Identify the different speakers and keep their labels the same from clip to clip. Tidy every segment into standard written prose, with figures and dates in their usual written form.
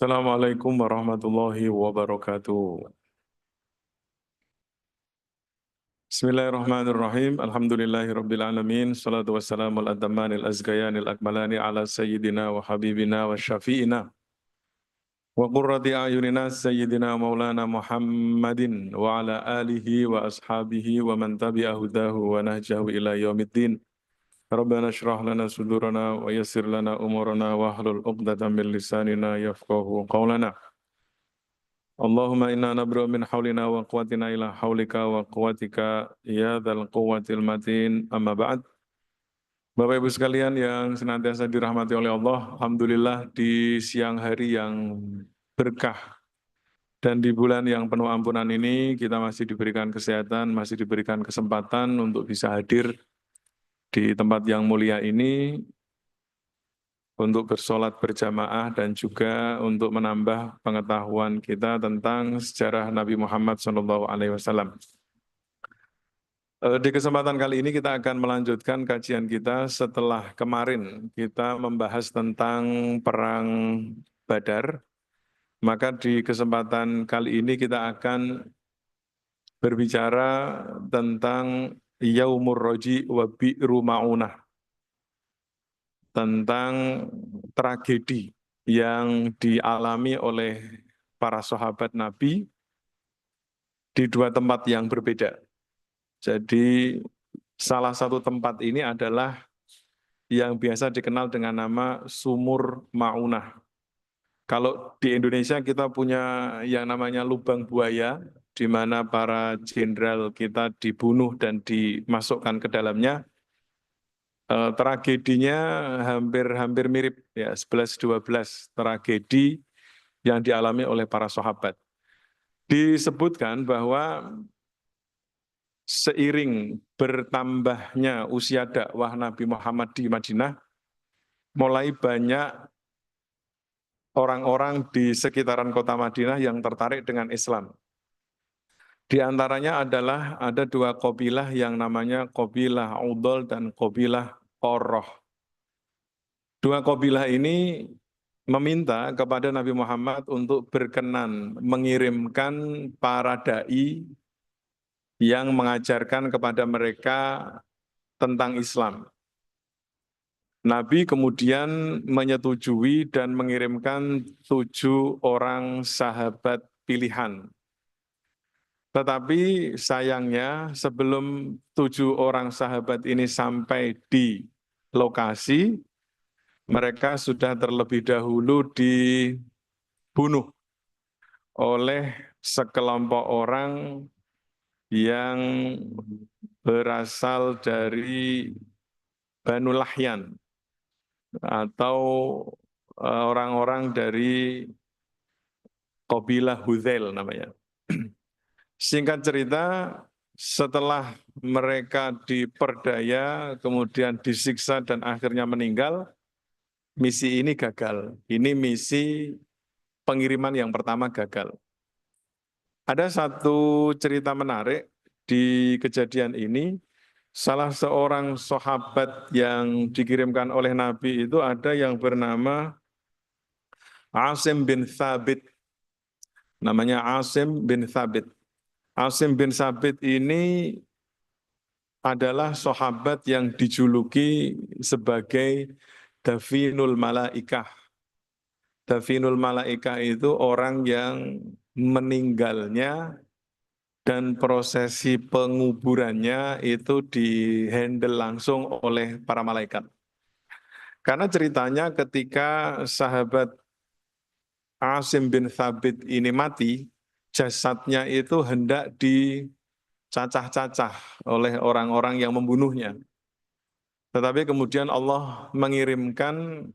Speaker 1: Assalamualaikum warahmatullahi wabarakatuh. Bismillahirrahmanirrahim. Alhamdulillahirabbil alamin. Shalatu wassalamu ala atamanil azkayanil akmalani ala sayyidina wa habibina wa syafi'ina wa qurrati a'yunina sayyidina maulana Muhammadin wa ala alihi wa ashabihi wa man tabi'a hudahu wa nahjahu ila yaumiddin. Rabbana shrah lana sudurana wa yassir lana umurana wa hlul 'uqdatam min lisanina yafqahu qawlana. Allahumma inna nabru min haulina wa quwwatina ila haulika wa quwwatika ya dzal quwwatil matin, amma ba'd. Bapak Ibu sekalian yang senantiasa dirahmati oleh Allah, alhamdulillah di siang hari yang berkah dan di bulan yang penuh ampunan ini kita masih diberikan kesehatan, masih diberikan kesempatan untuk bisa hadir di tempat yang mulia ini untuk bersolat berjamaah dan juga untuk menambah pengetahuan kita tentang sejarah Nabi Muhammad SAW. Di kesempatan kali ini kita akan melanjutkan kajian kita setelah kemarin kita membahas tentang Perang Badar. Maka di kesempatan kali ini kita akan berbicara tentang Yaumur Roji wa Bi'ru Ma'unah, tentang tragedi yang dialami oleh para sahabat Nabi di dua tempat yang berbeda. Jadi salah satu tempat ini adalah yang biasa dikenal dengan nama Sumur Ma'unah. Kalau di Indonesia kita punya yang namanya Lubang Buaya, di mana para jenderal kita dibunuh dan dimasukkan ke dalamnya. Tragedinya hampir mirip ya, 11-12 tragedi yang dialami oleh para sahabat. Disebutkan bahwa seiring bertambahnya usia dakwah Nabi Muhammad di Madinah, mulai banyak orang-orang di sekitaran kota Madinah yang tertarik dengan Islam. Di antaranya adalah ada dua qabilah yang namanya qabilah Udol dan qabilah Qurrah. Dua qabilah ini meminta kepada Nabi Muhammad untuk berkenan mengirimkan para dai yang mengajarkan kepada mereka tentang Islam. Nabi kemudian menyetujui dan mengirimkan 7 orang sahabat pilihan. Tetapi sayangnya sebelum 7 orang sahabat ini sampai di lokasi, mereka sudah terlebih dahulu dibunuh oleh sekelompok orang yang berasal dari Banu Lahyan atau orang-orang dari qabilah Hudzail namanya. Singkat cerita, setelah mereka diperdaya, kemudian disiksa dan akhirnya meninggal, misi ini gagal. Ini misi pengiriman yang pertama gagal. Ada satu cerita menarik di kejadian ini. Salah seorang sahabat yang dikirimkan oleh Nabi itu ada yang bernama Asim bin Thabit. Namanya Asim bin Thabit. Asim bin Thabit ini adalah sahabat yang dijuluki sebagai Dafinul Malaikah. Dafinul Malaikah itu orang yang meninggalnya dan prosesi penguburannya itu dihandle langsung oleh para malaikat. Karena ceritanya ketika sahabat Asim bin Thabit ini mati, jasadnya itu hendak dicacah-cacah oleh orang-orang yang membunuhnya. Tetapi kemudian Allah mengirimkan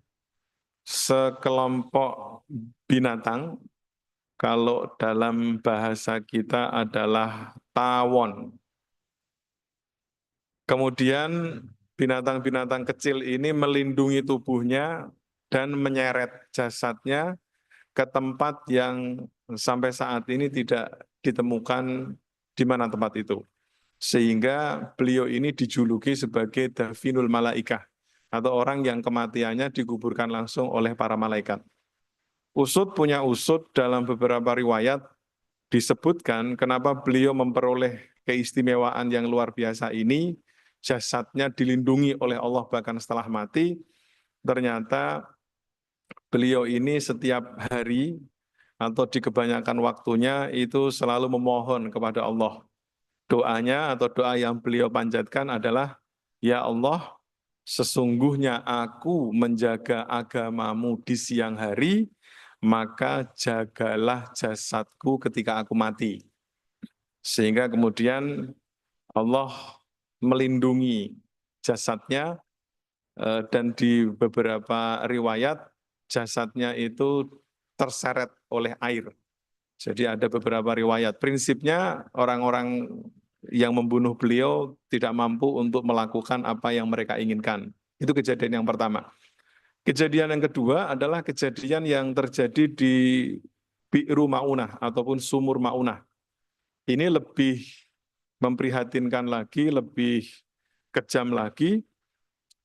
Speaker 1: sekelompok binatang, kalau dalam bahasa kita adalah tawon. Kemudian binatang-binatang kecil ini melindungi tubuhnya dan menyeret jasadnya ke tempat yang sampai saat ini tidak ditemukan di mana tempat itu. Sehingga beliau ini dijuluki sebagai Dafinul Malaikah, atau orang yang kematiannya dikuburkan langsung oleh para malaikat. Usud punya usud dalam beberapa riwayat disebutkan kenapa beliau memperoleh keistimewaan yang luar biasa ini, jasadnya dilindungi oleh Allah bahkan setelah mati. Ternyata beliau ini setiap hari atau di kebanyakan waktunya itu selalu memohon kepada Allah. Doanya atau doa yang beliau panjatkan adalah, ya Allah, sesungguhnya aku menjaga agamamu di siang hari, maka jagalah jasadku ketika aku mati. Sehingga kemudian Allah melindungi jasadnya, dan di beberapa riwayat jasadnya itu terseret oleh air. Jadi ada beberapa riwayat. Prinsipnya orang-orang yang membunuh beliau tidak mampu untuk melakukan apa yang mereka inginkan. Itu kejadian yang pertama. Kejadian yang kedua adalah kejadian yang terjadi di Bi'ru Ma'unah ataupun Sumur Ma'unah. Ini lebih memprihatinkan lagi, lebih kejam lagi.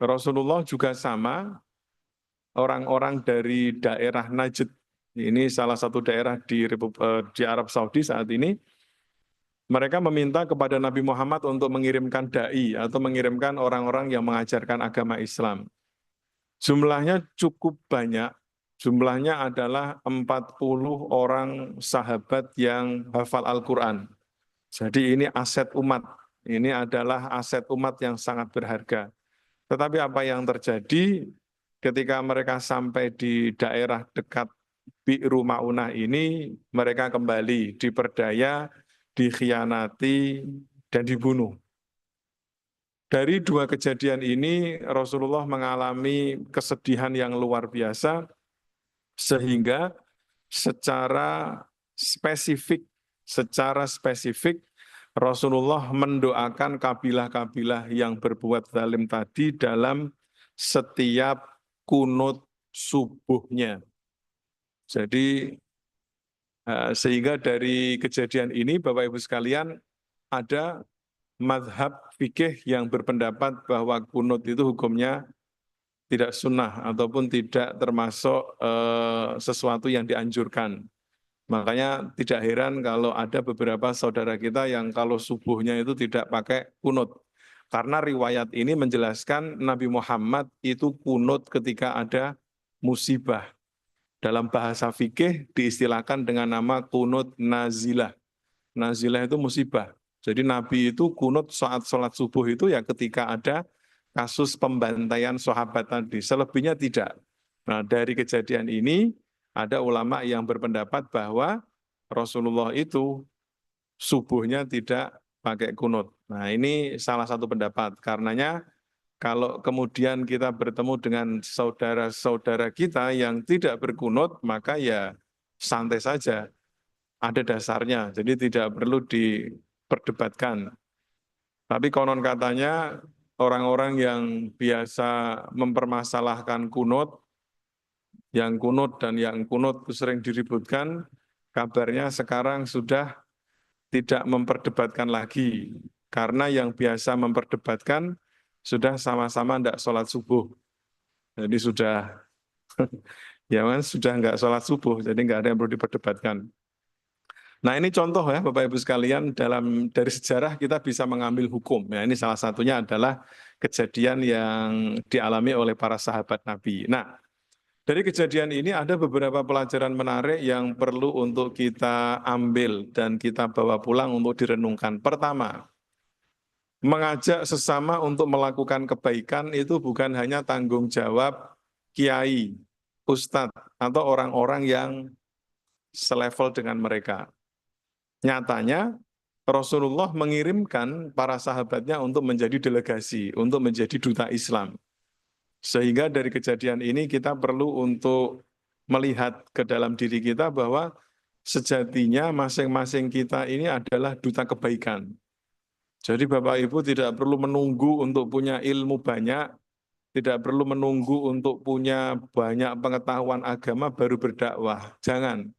Speaker 1: Rasulullah juga sama, orang-orang dari daerah Najd, ini salah satu daerah di Arab Saudi saat ini, mereka meminta kepada Nabi Muhammad untuk mengirimkan da'i atau mengirimkan orang-orang yang mengajarkan agama Islam. Jumlahnya cukup banyak, jumlahnya adalah 40 orang sahabat yang hafal Al-Quran. Jadi ini aset umat, ini adalah aset umat yang sangat berharga. Tetapi apa yang terjadi ketika mereka sampai di daerah dekat Bi'ru Ma'unah ini, mereka kembali diperdaya, dikhianati, dan dibunuh. Dari dua kejadian ini, Rasulullah mengalami kesedihan yang luar biasa, sehingga secara spesifik Rasulullah mendoakan kabilah-kabilah yang berbuat zalim tadi dalam setiap kunut subuhnya. Jadi sehingga dari kejadian ini Bapak Ibu sekalian, ada mazhab fikih yang berpendapat bahwa kunut itu hukumnya tidak sunnah ataupun tidak termasuk sesuatu yang dianjurkan. Makanya tidak heran kalau ada beberapa saudara kita yang kalau subuhnya itu tidak pakai kunut. Karena riwayat ini menjelaskan Nabi Muhammad itu kunut ketika ada musibah. Dalam bahasa fikih diistilahkan dengan nama kunut nazilah. Nazilah itu musibah. Jadi Nabi itu kunut saat sholat subuh itu ya ketika ada kasus pembantaian sahabat tadi. Selebihnya tidak. Nah, dari kejadian ini ada ulama yang berpendapat bahwa Rasulullah itu subuhnya tidak pakai kunut. Nah, ini salah satu pendapat. Karenanya kalau kemudian kita bertemu dengan saudara-saudara kita yang tidak berkunut, maka ya santai saja. Ada dasarnya, jadi tidak perlu diperdebatkan. Tapi konon katanya orang-orang yang biasa mempermasalahkan kunut, yang kunut dan yang kunut sering diributkan, kabarnya sekarang sudah tidak memperdebatkan lagi. Karena yang biasa memperdebatkan sudah sama-sama tidak sholat subuh. Jadi sudah, ya kan, sudah nggak sholat subuh, jadi nggak ada yang perlu diperdebatkan. Nah ini contoh ya Bapak Ibu sekalian, dari sejarah kita bisa mengambil hukum. Ya, ini salah satunya adalah kejadian yang dialami oleh para sahabat Nabi. Nah, dari kejadian ini ada beberapa pelajaran menarik yang perlu untuk kita ambil dan kita bawa pulang untuk direnungkan. Pertama, mengajak sesama untuk melakukan kebaikan itu bukan hanya tanggung jawab kiai, ustadz, atau orang-orang yang selevel dengan mereka. Nyatanya, Rasulullah mengirimkan para sahabatnya untuk menjadi delegasi, untuk menjadi duta Islam. Sehingga dari kejadian ini kita perlu untuk melihat ke dalam diri kita bahwa sejatinya masing-masing kita ini adalah duta kebaikan. Jadi Bapak Ibu tidak perlu menunggu untuk punya ilmu banyak, tidak perlu menunggu untuk punya banyak pengetahuan agama baru berdakwah. Jangan.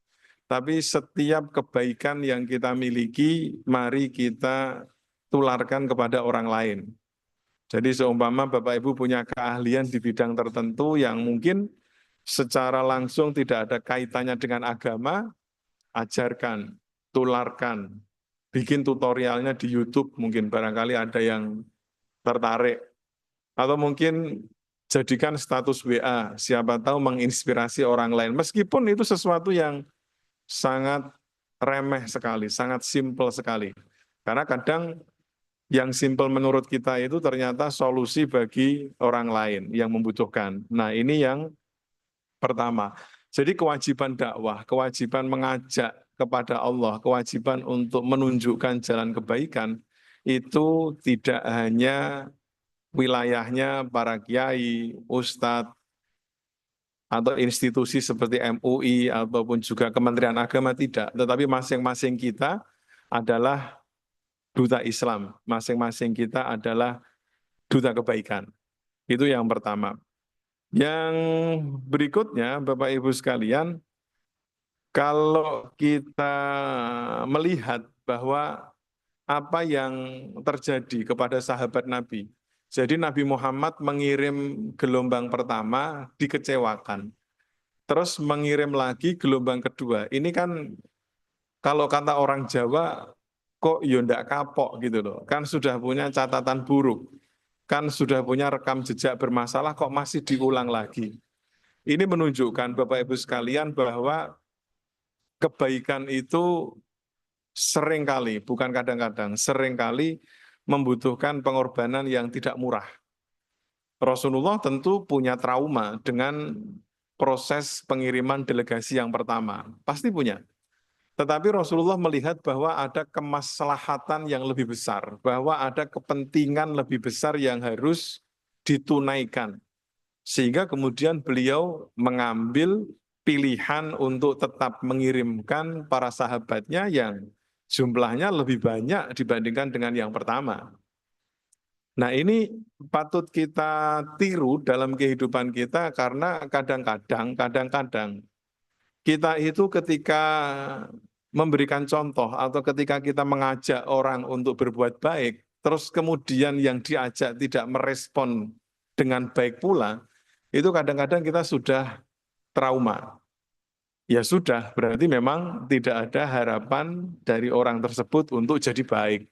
Speaker 1: Tapi setiap kebaikan yang kita miliki, mari kita tularkan kepada orang lain. Jadi seumpama Bapak Ibu punya keahlian di bidang tertentu yang mungkin secara langsung tidak ada kaitannya dengan agama, ajarkan, tularkan, bikin tutorialnya di YouTube, mungkin barangkali ada yang tertarik. Atau mungkin jadikan status WA, siapa tahu menginspirasi orang lain. Meskipun itu sesuatu yang sangat remeh sekali, sangat simpel sekali. Karena kadang yang simpel menurut kita itu ternyata solusi bagi orang lain yang membutuhkan. Nah, ini yang pertama. Jadi kewajiban dakwah, kewajiban mengajak kepada Allah, kewajiban untuk menunjukkan jalan kebaikan, itu tidak hanya wilayahnya para kiai, ustadz, atau institusi seperti MUI ataupun juga Kementerian Agama, tidak. Tetapi masing-masing kita adalah duta Islam, masing-masing kita adalah duta kebaikan. Itu yang pertama. Yang berikutnya, Bapak Ibu sekalian, kalau kita melihat bahwa apa yang terjadi kepada sahabat Nabi. Jadi Nabi Muhammad mengirim gelombang pertama dikecewakan. Terus mengirim lagi gelombang kedua. Ini kan kalau kata orang Jawa, kok ya ndak kapok gitu loh. Kan sudah punya catatan buruk. Kan sudah punya rekam jejak bermasalah, kok masih diulang lagi. Ini menunjukkan Bapak Ibu sekalian bahwa kebaikan itu seringkali, bukan kadang-kadang, seringkali membutuhkan pengorbanan yang tidak murah. Rasulullah tentu punya trauma dengan proses pengiriman delegasi yang pertama. Pasti punya. Tetapi Rasulullah melihat bahwa ada kemaslahatan yang lebih besar, bahwa ada kepentingan lebih besar yang harus ditunaikan. Sehingga kemudian beliau mengambil pilihan untuk tetap mengirimkan para sahabatnya yang jumlahnya lebih banyak dibandingkan dengan yang pertama. Nah, ini patut kita tiru dalam kehidupan kita karena kadang-kadang kita itu ketika memberikan contoh atau ketika kita mengajak orang untuk berbuat baik, terus kemudian yang diajak tidak merespon dengan baik pula, itu kadang-kadang kita sudah trauma. Ya sudah, berarti memang tidak ada harapan dari orang tersebut untuk jadi baik.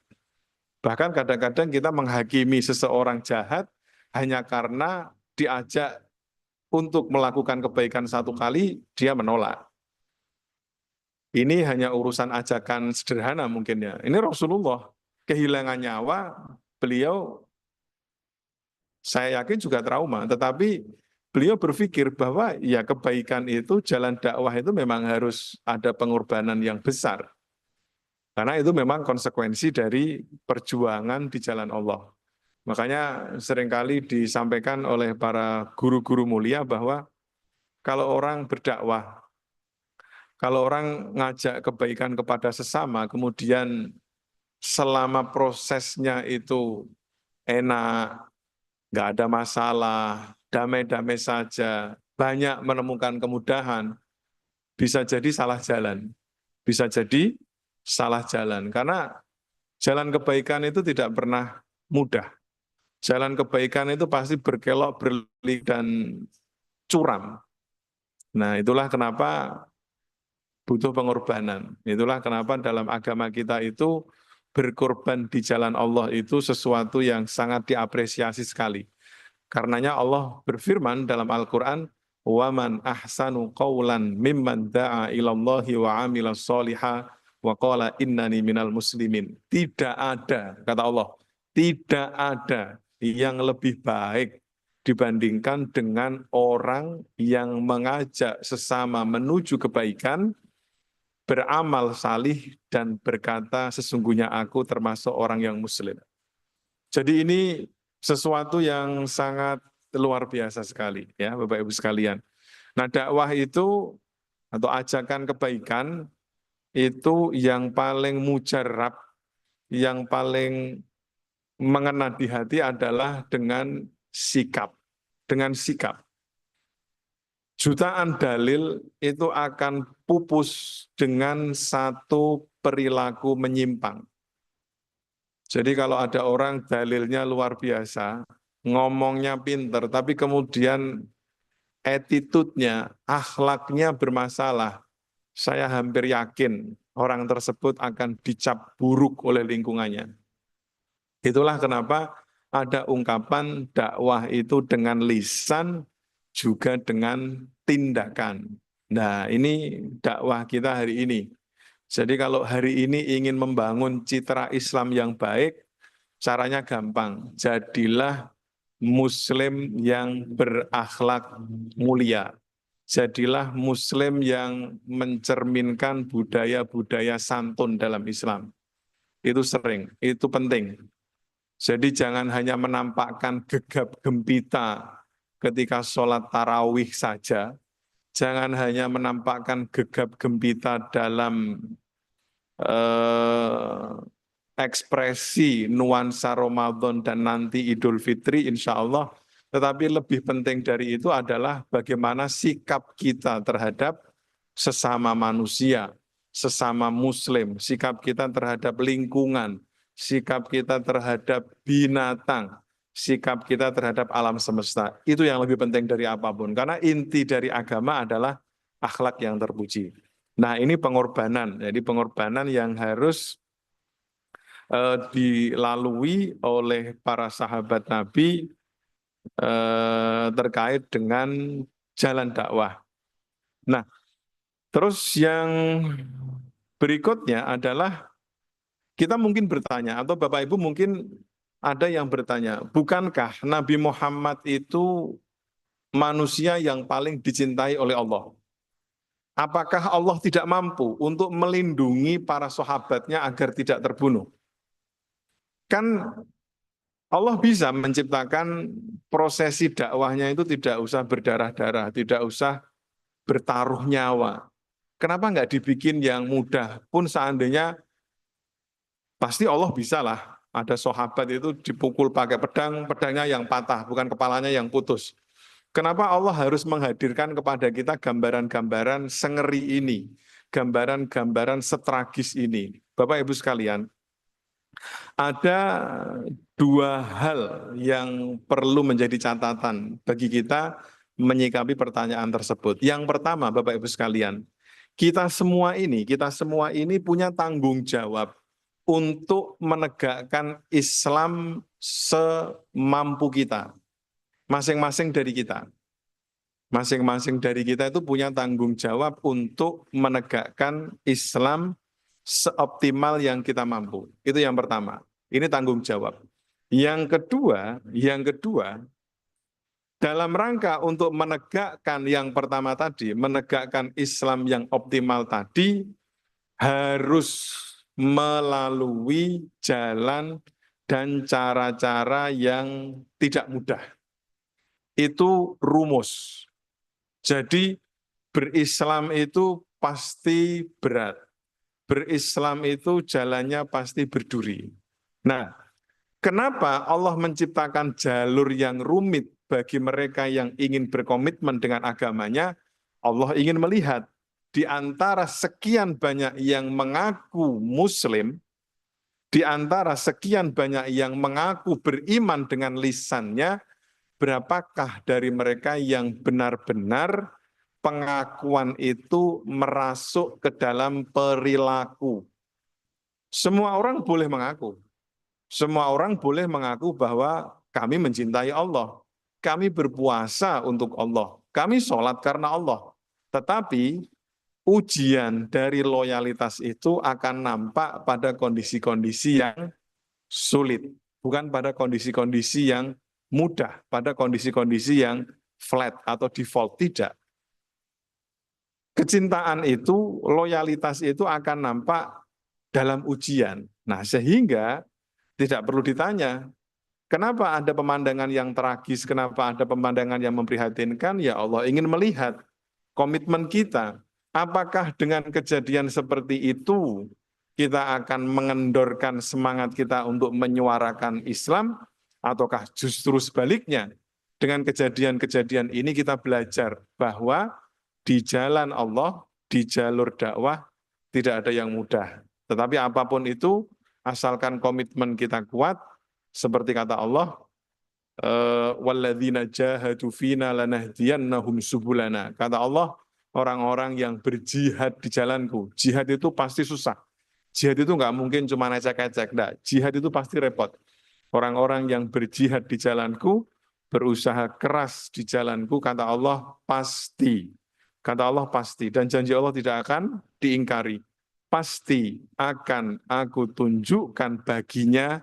Speaker 1: Bahkan kadang-kadang kita menghakimi seseorang jahat hanya karena diajak untuk melakukan kebaikan satu kali, dia menolak. Ini hanya urusan ajakan sederhana mungkin ya. Ini Rasulullah kehilangan nyawa, beliau saya yakin juga trauma, tetapi beliau berpikir bahwa ya kebaikan itu, jalan dakwah itu memang harus ada pengorbanan yang besar. Karena itu memang konsekuensi dari perjuangan di jalan Allah. Makanya seringkali disampaikan oleh para guru-guru mulia bahwa kalau orang berdakwah, kalau orang ngajak kebaikan kepada sesama, kemudian selama prosesnya itu enak, nggak ada masalah, damai-damai saja, banyak menemukan kemudahan, bisa jadi salah jalan. Bisa jadi salah jalan. Karena jalan kebaikan itu tidak pernah mudah. Jalan kebaikan itu pasti berkelok, berliku, dan curam. Nah, itulah kenapa butuh pengorbanan. Itulah kenapa dalam agama kita itu berkorban di jalan Allah itu sesuatu yang sangat diapresiasi sekali. Karenanya Allah berfirman dalam Al-Quran, وَمَنْ أَحْسَنُ قَوْلًا مِمَّنْ دَعَا إِلَى اللَّهِ وَعَمِلَ الصَّالِحَا وَقَالَ إِنَّنِي مِنَ الْمُسْلِمِينَ. Tidak ada, kata Allah, tidak ada yang lebih baik dibandingkan dengan orang yang mengajak sesama menuju kebaikan, beramal salih, dan berkata sesungguhnya aku termasuk orang yang muslim. Jadi ini sesuatu yang sangat luar biasa sekali ya Bapak Ibu sekalian. Nah, dakwah itu atau ajakan kebaikan itu yang paling mujarab, yang paling mengena di hati adalah dengan sikap. Dengan sikap. Jutaan dalil itu akan pupus dengan satu perilaku menyimpang. Jadi kalau ada orang dalilnya luar biasa, ngomongnya pinter, tapi kemudian attitude-nya, akhlaknya bermasalah, saya hampir yakin orang tersebut akan dicap buruk oleh lingkungannya. Itulah kenapa ada ungkapan dakwah itu dengan lisan juga dengan tindakan. Nah, ini dakwah kita hari ini. Jadi kalau hari ini ingin membangun citra Islam yang baik, caranya gampang. Jadilah Muslim yang berakhlak mulia. Jadilah Muslim yang mencerminkan budaya-budaya santun dalam Islam. Itu sering, itu penting. Jadi jangan hanya menampakkan gegap gempita ketika sholat tarawih saja. Jangan hanya menampakkan gegap gempita dalam ekspresi nuansa Ramadan dan nanti Idul Fitri insya Allah. Tetapi lebih penting dari itu adalah bagaimana sikap kita terhadap sesama manusia, sesama muslim, sikap kita terhadap lingkungan, sikap kita terhadap binatang, sikap kita terhadap alam semesta. Itu yang lebih penting dari apapun. Karena inti dari agama adalah akhlak yang terpuji. Nah, ini pengorbanan. Jadi pengorbanan yang harus dilalui oleh para sahabat Nabi terkait dengan jalan dakwah. Nah, terus yang berikutnya adalah kita mungkin bertanya, atau Bapak Ibu mungkin ada yang bertanya, bukankah Nabi Muhammad itu manusia yang paling dicintai oleh Allah? Apakah Allah tidak mampu untuk melindungi para sahabatnya agar tidak terbunuh? Kan Allah bisa menciptakan prosesi dakwahnya itu tidak usah berdarah-darah, tidak usah bertaruh nyawa. Kenapa nggak dibikin yang mudah? Pun seandainya pasti Allah bisa lah. Ada sahabat itu dipukul pakai pedang, pedangnya yang patah, bukan kepalanya yang putus. Kenapa Allah harus menghadirkan kepada kita gambaran-gambaran sengeri ini, gambaran-gambaran setragis ini? Bapak Ibu sekalian, ada dua hal yang perlu menjadi catatan bagi kita menyikapi pertanyaan tersebut. Yang pertama, Bapak Ibu sekalian, kita semua ini punya tanggung jawab untuk menegakkan Islam semampu kita. Masing-masing dari kita. Masing-masing dari kita itu punya tanggung jawab untuk menegakkan Islam seoptimal yang kita mampu. Itu yang pertama. Ini tanggung jawab. Yang kedua, dalam rangka untuk menegakkan yang pertama tadi, menegakkan Islam yang optimal tadi, harus melalui jalan dan cara-cara yang tidak mudah. Itu rumus. Jadi berislam itu pasti berat. Berislam itu jalannya pasti berduri. Nah, kenapa Allah menciptakan jalur yang rumit bagi mereka yang ingin berkomitmen dengan agamanya? Allah ingin melihat di antara sekian banyak yang mengaku Muslim, di antara sekian banyak yang mengaku beriman dengan lisannya, berapakah dari mereka yang benar-benar pengakuan itu merasuk ke dalam perilaku. Semua orang boleh mengaku. Semua orang boleh mengaku bahwa kami mencintai Allah. Kami berpuasa untuk Allah. Kami sholat karena Allah. Tetapi ujian dari loyalitas itu akan nampak pada kondisi-kondisi yang sulit. Bukan pada kondisi-kondisi yang mudah, pada kondisi-kondisi yang flat atau default. Tidak. Kecintaan itu, loyalitas itu akan nampak dalam ujian. Nah, sehingga tidak perlu ditanya, kenapa ada pemandangan yang tragis, kenapa ada pemandangan yang memprihatinkan? Ya Allah ingin melihat komitmen kita. Apakah dengan kejadian seperti itu, kita akan mengendorkan semangat kita untuk menyuarakan Islam, ataukah justru sebaliknya? Dengan kejadian-kejadian ini kita belajar bahwa di jalan Allah, di jalur dakwah, tidak ada yang mudah. Tetapi apapun itu, asalkan komitmen kita kuat, seperti kata Allah, walladzina jahadu fina lanahdiyannahum subulana. Kata Allah, orang-orang yang berjihad di jalanku. Jihad itu pasti susah. Jihad itu nggak mungkin cuma ecek-ecek. Nggak. Jihad itu pasti repot. Orang-orang yang berjihad di jalanku, berusaha keras di jalanku, kata Allah pasti. Kata Allah pasti. Dan janji Allah tidak akan diingkari. Pasti akan aku tunjukkan baginya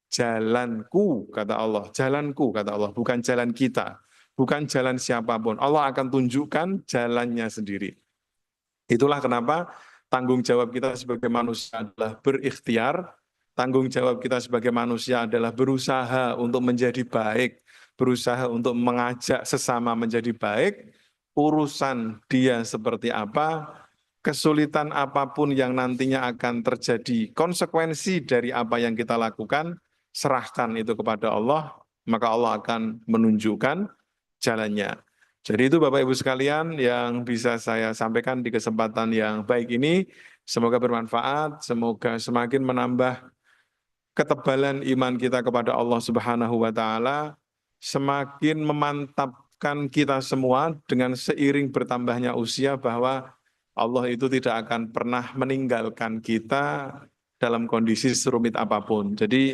Speaker 1: jalanku, kata Allah. Jalanku, kata Allah. Bukan jalan kita. Bukan jalan siapapun. Allah akan tunjukkan jalannya sendiri. Itulah kenapa tanggung jawab kita sebagai manusia adalah berikhtiar. Tanggung jawab kita sebagai manusia adalah berusaha untuk menjadi baik. Berusaha untuk mengajak sesama menjadi baik. Urusan dia seperti apa, kesulitan apapun yang nantinya akan terjadi, konsekuensi dari apa yang kita lakukan, serahkan itu kepada Allah, maka Allah akan menunjukkan jalannya. Jadi itu Bapak Ibu sekalian yang bisa saya sampaikan di kesempatan yang baik ini. Semoga bermanfaat, semoga semakin menambah ketebalan iman kita kepada Allah Subhanahu wa taala, semakin memantapkan kita semua dengan seiring bertambahnya usia bahwa Allah itu tidak akan pernah meninggalkan kita dalam kondisi serumit apapun. Jadi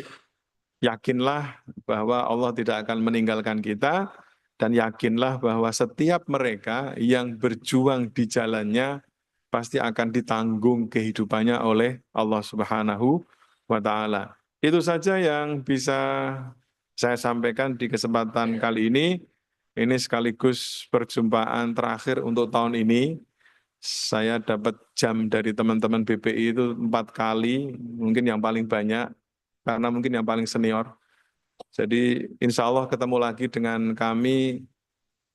Speaker 1: yakinlah bahwa Allah tidak akan meninggalkan kita, dan yakinlah bahwa setiap mereka yang berjuang di jalannya pasti akan ditanggung kehidupannya oleh Allah Subhanahu wa taala. Itu saja yang bisa saya sampaikan di kesempatan kali ini. Ini sekaligus perjumpaan terakhir untuk tahun ini. Saya dapat jam dari teman-teman BPI itu 4 kali, mungkin yang paling banyak, karena mungkin yang paling senior. Jadi insya Allah ketemu lagi dengan kami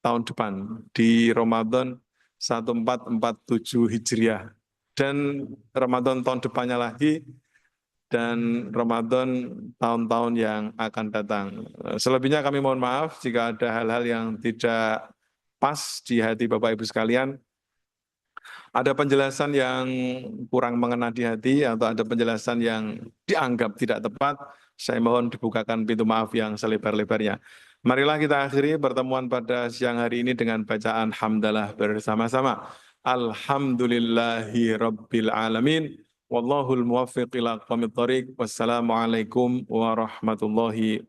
Speaker 1: tahun depan di Ramadan 1447 Hijriah. Dan Ramadan tahun depannya lagi, dan Ramadan tahun-tahun yang akan datang. Selebihnya kami mohon maaf jika ada hal-hal yang tidak pas di hati Bapak Ibu sekalian. Ada penjelasan yang kurang mengena di hati atau ada penjelasan yang dianggap tidak tepat, saya mohon dibukakan pintu maaf yang selebar-lebarnya. Marilah kita akhiri pertemuan pada siang hari ini dengan bacaan hamdalah bersama-sama. Alhamdulillahi Rabbil Alamin. Wallahul muwaffiq ila aqwamit thoriq. Wassalamualaikum warahmatullahi